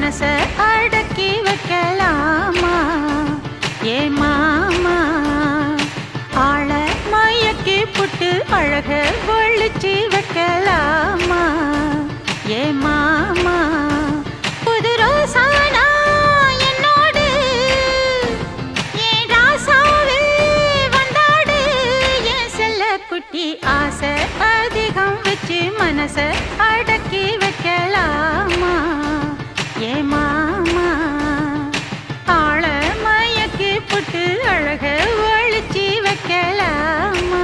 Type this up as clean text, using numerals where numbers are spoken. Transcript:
மனச அடக்கி வைக்கலாமா ஏ மாமா ஆள மயக்கி புட்டு அழக ஒழிச்சு வைக்கலாமா ஏ மாமா புது ரோசானா என்னோடு ஏன் ராசாவே வந்தாடு என் செல்ல குட்டி ஆசை அதிகம் வச்சு மனச அடக்கி வைக்கலாமா ஏ மாமா ஆள மயக்கி புட்டு அழக ஒழிச்சு வைக்கலாமா